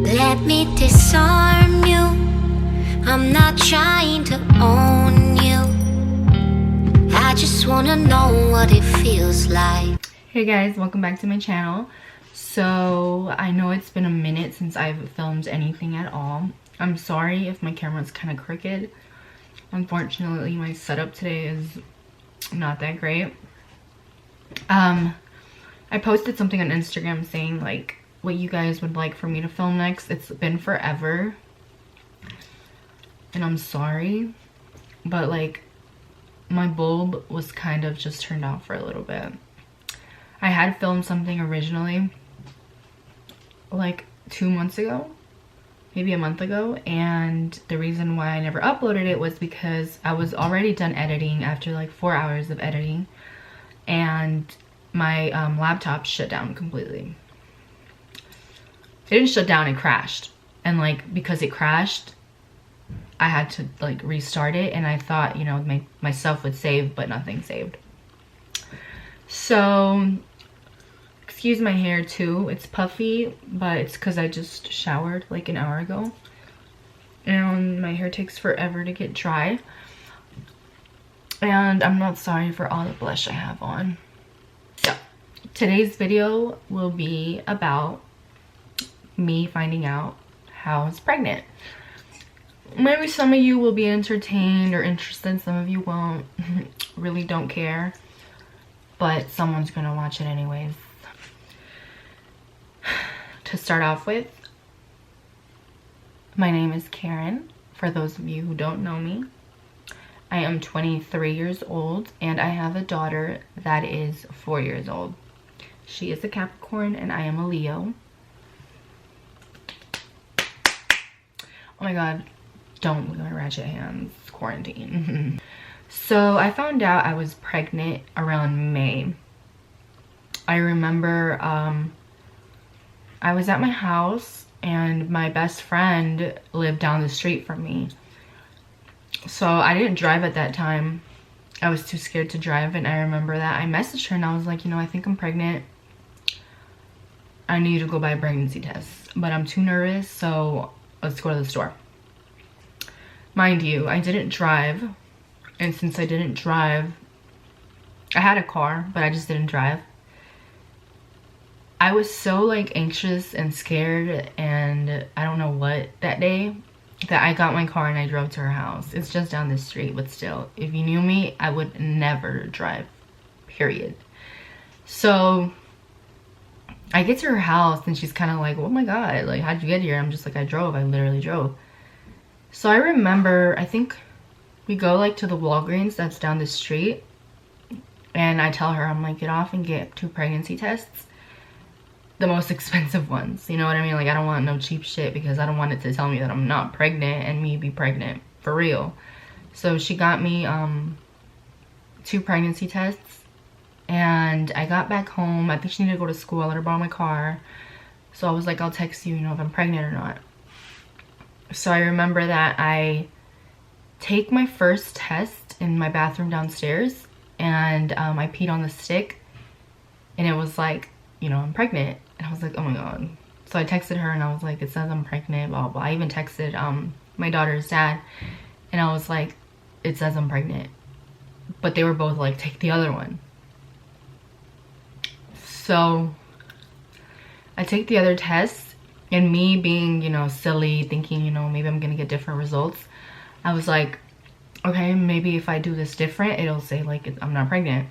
Let me disarm you. I'm not trying to own you. I just wanna know what it feels like. Hey guys, welcome back to my channel. So I know it's been a minute since I've filmed anything at all. I'm sorry if my camera's kind of crooked. Unfortunately, my setup today is not that great. I posted something on Instagram saying like what you guys would like for me to film next. It's been forever and I'm sorry, but like my bulb was kind of just turned off for a little bit. I had filmed something originally like 2 months ago, maybe a month ago, and the reason why I never uploaded it was because I was already done editing after like 4 hours of editing, and my laptop shut down completely. It didn't shut down, it crashed, and like because it crashed I had to like restart it, and I thought, you know, myself would save, but nothing saved. So excuse my hair too, it's puffy, but it's because I just showered like an hour ago and my hair takes forever to get dry, and I'm not sorry for all the blush I have on. So today's video will be about me finding out how I was pregnant. Maybe some of you will be entertained or interested, some of you won't. Really don't care, but someone's gonna watch it anyways. To start off with, my name is Karen, for those of you who don't know me. I am 23 years old and I have a daughter that is 4 years old. She is a Capricorn and I am a Leo. Oh my god, don't look at my ratchet hands, quarantine. So I found out I was pregnant around May. I remember I was at my house and my best friend lived down the street from me. So I didn't drive at that time. I was too scared to drive, and I remember that I messaged her and I was like, you know, I think I'm pregnant. I need to go buy a pregnancy test, but I'm too nervous, so let's go to the store. Mind you, I didn't drive, and since I didn't drive, I had a car, but I just didn't drive. I was so like anxious and scared and I don't know what that day that I got my car and I drove to her house. It's just down the street, but still, if you knew me, I would never drive, period. So I get to her house and she's kind of like, oh my god, like how'd you get here? I'm just like, I literally drove. So I remember, I think we go like to the Walgreens that's down the street, and I tell her, I'm like, get off and get 2 pregnancy tests. The most expensive ones, you know what I mean? Like I don't want no cheap shit because I don't want it to tell me that I'm not pregnant and me be pregnant for real. So she got me 2 pregnancy tests, and I got back home. I think she needed to go to school. I let her borrow my car. So I was like, I'll text you, you know, if I'm pregnant or not. So I remember that I take my first test in my bathroom downstairs, and I peed on the stick and it was like, you know, I'm pregnant. And I was like, oh my god. So I texted her and I was like, it says I'm pregnant, blah, blah. I even texted my daughter's dad and I was like, it says I'm pregnant. But they were both like, take the other one. So I take the other test, and me being, you know, silly, thinking, you know, maybe I'm gonna get different results, I was like, okay, maybe if I do this different, it'll say like I'm not pregnant.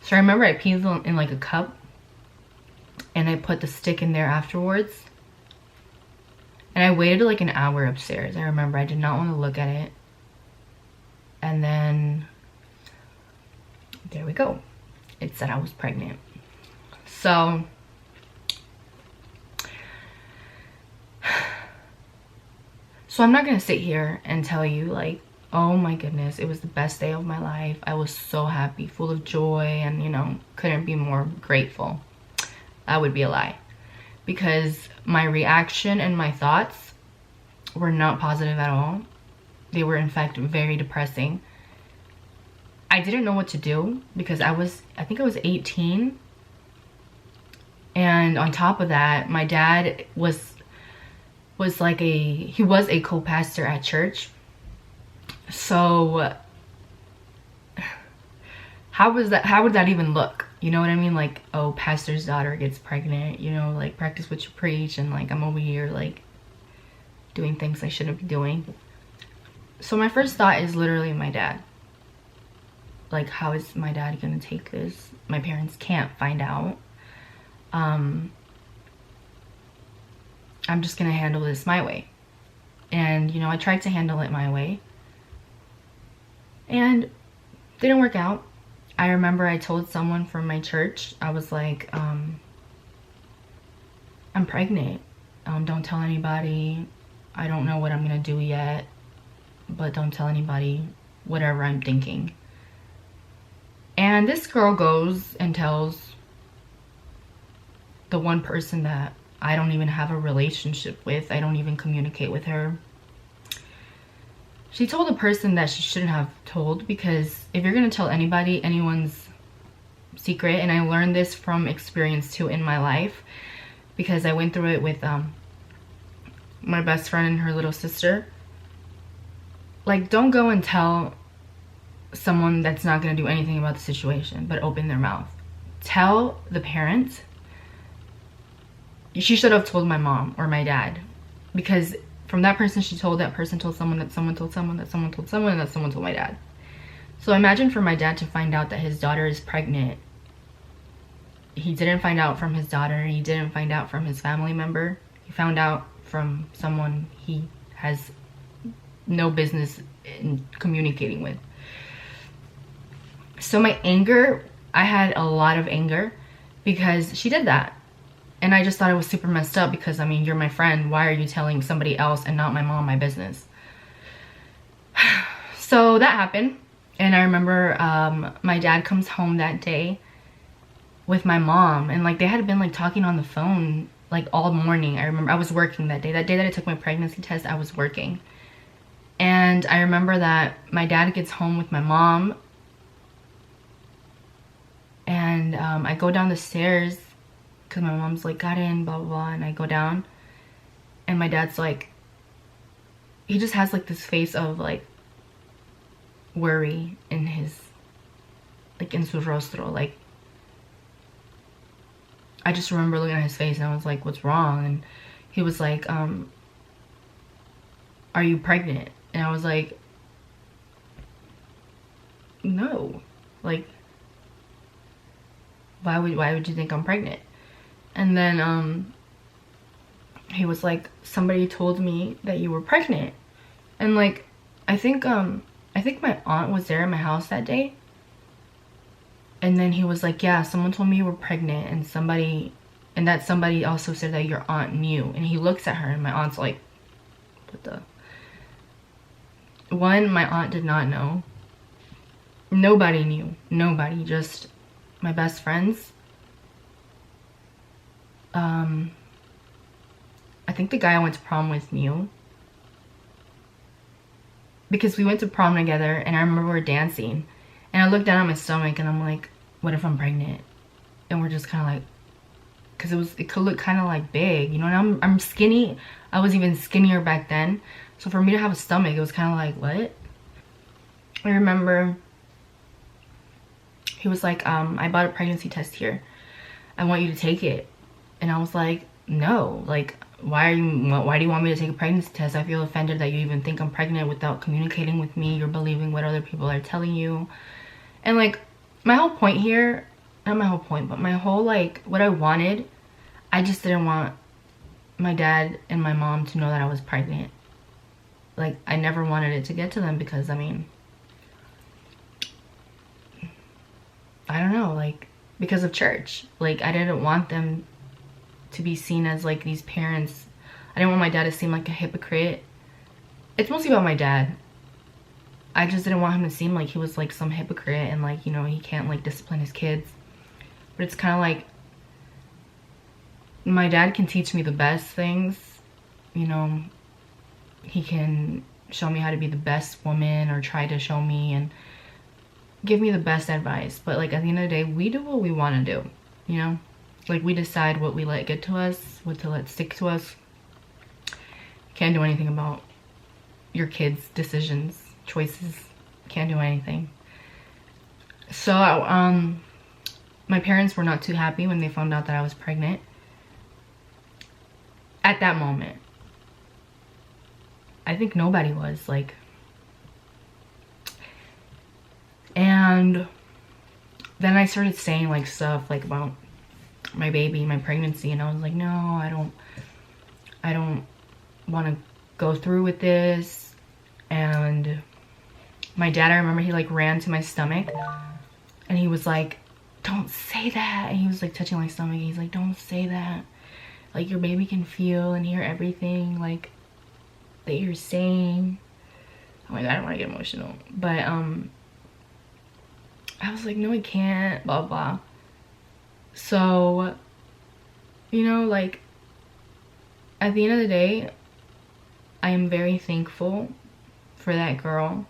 So I remember I peed in like a cup, and I put the stick in there afterwards, and I waited like an hour upstairs. I remember I did not want to look at it, and then there we go, it said I was pregnant. So I'm not gonna sit here and tell you like, oh my goodness, it was the best day of my life, I was so happy, full of joy, and you know, couldn't be more grateful. That would be a lie, because my reaction and my thoughts were not positive at all. They were in fact very depressing. I didn't know what to do because I think I was 18, and on top of that, my dad was was like he was a co-pastor at church. So how would that even look? You know what I mean? Like, oh, pastor's daughter gets pregnant, you know, like practice what you preach, and like I'm over here like doing things I shouldn't be doing. So my first thought is literally my dad. Like, how is my dad gonna take this? My parents can't find out. I'm just gonna handle this my way. And you know, I tried to handle it my way and didn't work out. I remember I told someone from my church, I was like, I'm pregnant. Don't tell anybody. I don't know what I'm gonna do yet, but don't tell anybody whatever I'm thinking. And this girl goes and tells the one person that I don't even have a relationship with. I don't even communicate with her. She told a person that she shouldn't have told, because if you're going to tell anybody anyone's secret, and I learned this from experience too in my life, because I went through it with my best friend and her little sister. Like, don't go and tell someone that's not going to do anything about the situation but open their mouth. Tell the parents. She should have told my mom or my dad, because from that person she told, that person told someone, that someone told someone, that someone told someone, and that someone told my dad. So imagine for my dad to find out that his daughter is pregnant. He didn't find out from his daughter. He didn't find out from his family member. He found out from someone he has no business in communicating with. So my anger, I had a lot of anger because she did that. And I just thought it was super messed up, because I mean, you're my friend. Why are you telling somebody else and not my mom my business? So that happened. And I remember my dad comes home that day with my mom, and like they had been like talking on the phone like all morning. I remember I was working that day. That day that I took my pregnancy test, I was working. And I remember that my dad gets home with my mom, and I go down the stairs because my mom's like, got in, blah, blah, blah. And I go down, and my dad's like, he just has like this face of like worry in his, like in su rostro. Like, I just remember looking at his face and I was like, what's wrong? And he was like, are you pregnant? And I was like, no. Like, why would you think I'm pregnant? And then he was like, somebody told me that you were pregnant. And like, I think my aunt was there in my house that day. And then he was like, yeah, someone told me you were pregnant, and that somebody also said that your aunt knew. And he looks at her, and my aunt's like, what the? One, my aunt did not know. Nobody knew. Nobody. Just my best friends. I think the guy I went to prom with knew. Because we went to prom together, and I remember we were dancing. And I looked down at my stomach, and I'm like, what if I'm pregnant? And we're just kind of like, because it could look kind of like big, you know, and I'm skinny. I was even skinnier back then. So for me to have a stomach, it was kind of like, what? I remember he was like, I bought a pregnancy test here. I want you to take it. And I was like, no, like, why do you want me to take a pregnancy test? I feel offended that you even think I'm pregnant without communicating with me. You're believing what other people are telling you. And like, my whole point here, not my whole point, but my whole, like, what I wanted, I just didn't want my dad and my mom to know that I was pregnant. Like, I never wanted it to get to them, because I mean, I don't know, like, because of church. Like, I didn't want them to be seen as like these parents. I didn't want my dad to seem like a hypocrite. It's mostly about my dad. I just didn't want him to seem like he was like some hypocrite, and like, you know, he can't like discipline his kids. But it's kind of like, my dad can teach me the best things, you know. He can show me how to be the best woman, or try to show me and give me the best advice. But like, at the end of the day, we do what we want to do, you know. Like, we decide what we let get to us, what to let stick to us. Can't do anything about your kids' decisions, choices. Can't do anything. So my parents were not too happy when they found out that I was pregnant. At that moment, I think nobody was, like. And then I started saying like stuff like about my baby, my pregnancy, and I was like, no, I don't want to go through with this. And my dad, I remember he like ran to my stomach and he was like, don't say that. And he was like touching my stomach. He's like, don't say that. Like, your baby can feel and hear everything like that you're saying. Oh my God, I don't want to get emotional. But I was like, no, I can't, blah, blah. So, you know, like, at the end of the day, I am very thankful for that girl,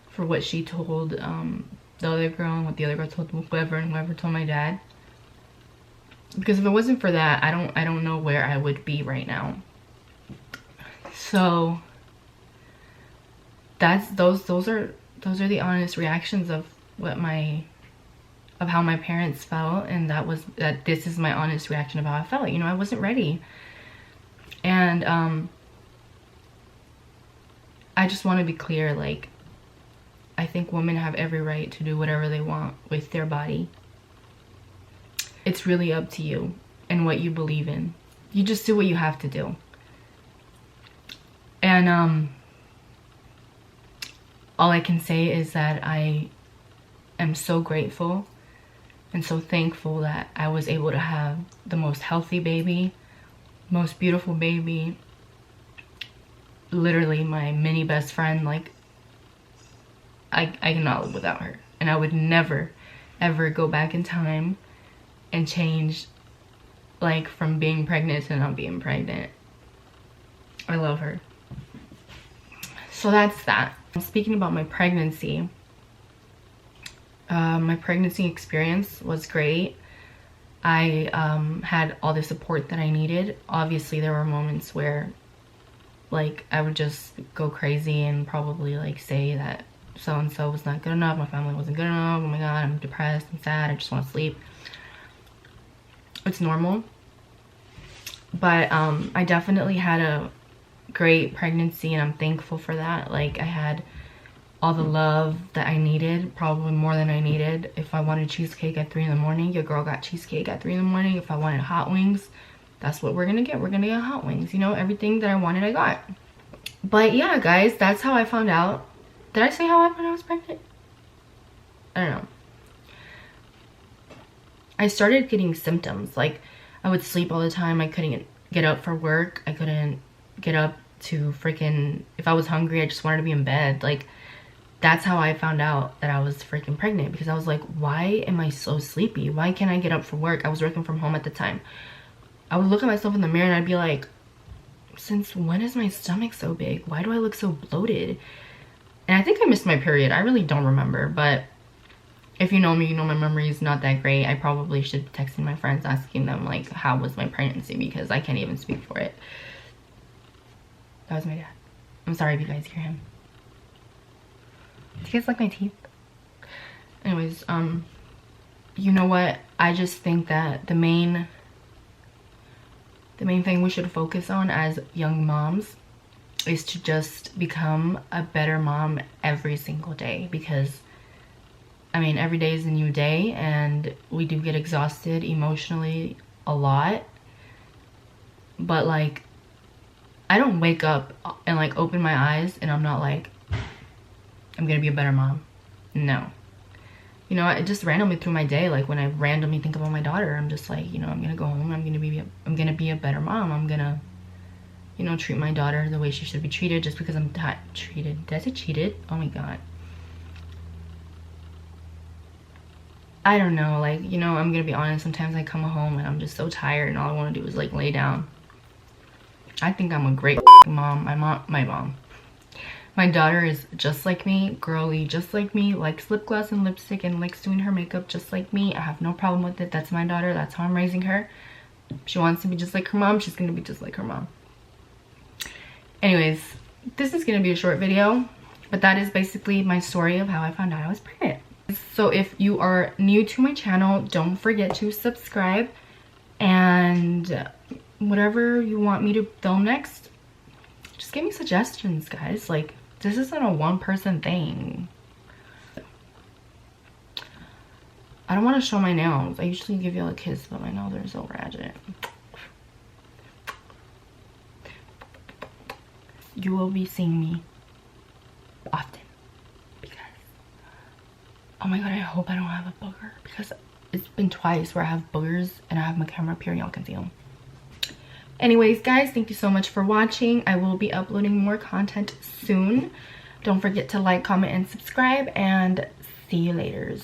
for what she told the other girl and what the other girl told whoever, and whoever told my dad. Because if it wasn't for that, I don't know where I would be right now. So those are the honest reactions of how my parents felt, and this is my honest reaction of how I felt. You know, I wasn't ready. And I just want to be clear, like, I think women have every right to do whatever they want with their body. It's really up to you and what you believe in. You just do what you have to do. And all I can say is that I am so grateful and so thankful that I was able to have the most healthy baby, most beautiful baby, literally my mini best friend. Like, I cannot live without her, and I would never ever go back in time and change, like, from being pregnant to not being pregnant. I love her. So that's that. Speaking about my pregnancy experience was great. I had all the support that I needed. Obviously there were moments where, like, I would just go crazy and probably like say that so-and-so was not good enough, my family wasn't good enough, oh my God, I'm depressed, I'm sad, I just want to sleep. It's normal. But I definitely had a great pregnancy, and I'm thankful for that. Like, I had all the love that I needed, probably more than I needed. If I wanted cheesecake at 3 in the morning, your girl got cheesecake at 3 in the morning. If I wanted hot wings, that's what we're gonna get. We're gonna get hot wings. You know, everything that I wanted, I got. But yeah, guys, that's how I found out. Did I say how I found out I was pregnant? I don't know. I started getting symptoms. Like, I would sleep all the time. I couldn't get up for work. I couldn't get up to freaking, if I was hungry, I just wanted to be in bed. Like, that's how I found out that I was freaking pregnant, because I was like, why am I so sleepy? Why can't I get up for work? I was working from home at the time. I would look at myself in the mirror and I'd be like, since when is my stomach so big? Why do I look so bloated? And I think I missed my period. I really don't remember, but if you know me, you know my memory is not that great. I probably should be texting my friends, asking them, like, how was my pregnancy, because I can't even speak for it. That was my dad. I'm sorry if you guys hear him. Do you guys like my teeth? Anyways, you know what? I just think that the main thing we should focus on as young moms is to just become a better mom every single day, because I mean, every day is a new day, and we do get exhausted emotionally a lot. But, like, I don't wake up and, like, open my eyes and I'm not like, I'm gonna be a better mom. No. You know, I just randomly through my day, like, when I randomly think about my daughter, I'm just like, you know, I'm gonna go home, I'm gonna be a better mom. I'm gonna, you know, treat my daughter the way she should be treated, just because I'm treated. Did I say cheated? Oh my God. I don't know, like, you know, I'm gonna be honest, sometimes I come home and I'm just so tired and all I want to do is, like, lay down. I think I'm a great mom. My mom. My daughter is just like me, girly, just like me, likes lip gloss and lipstick, and likes doing her makeup just like me. I have no problem with it. That's my daughter. That's how I'm raising her. If she wants to be just like her mom, she's gonna be just like her mom. Anyways, this is gonna be a short video, but that is basically my story of how I found out I was pregnant. So if you are new to my channel, don't forget to subscribe, and whatever you want me to film next, just give me suggestions, guys. Like, this isn't a one-person thing. I don't want to show my nails. I usually give you a kiss, but my nails are so ratchet. You will be seeing me often because, oh my god, I hope I don't have a booger, because it's been twice where I have boogers and I have my camera up here and y'all can see them. Anyways, guys, thank you so much for watching. I will be uploading more content soon. Don't forget to like, comment, and subscribe, and see you laters.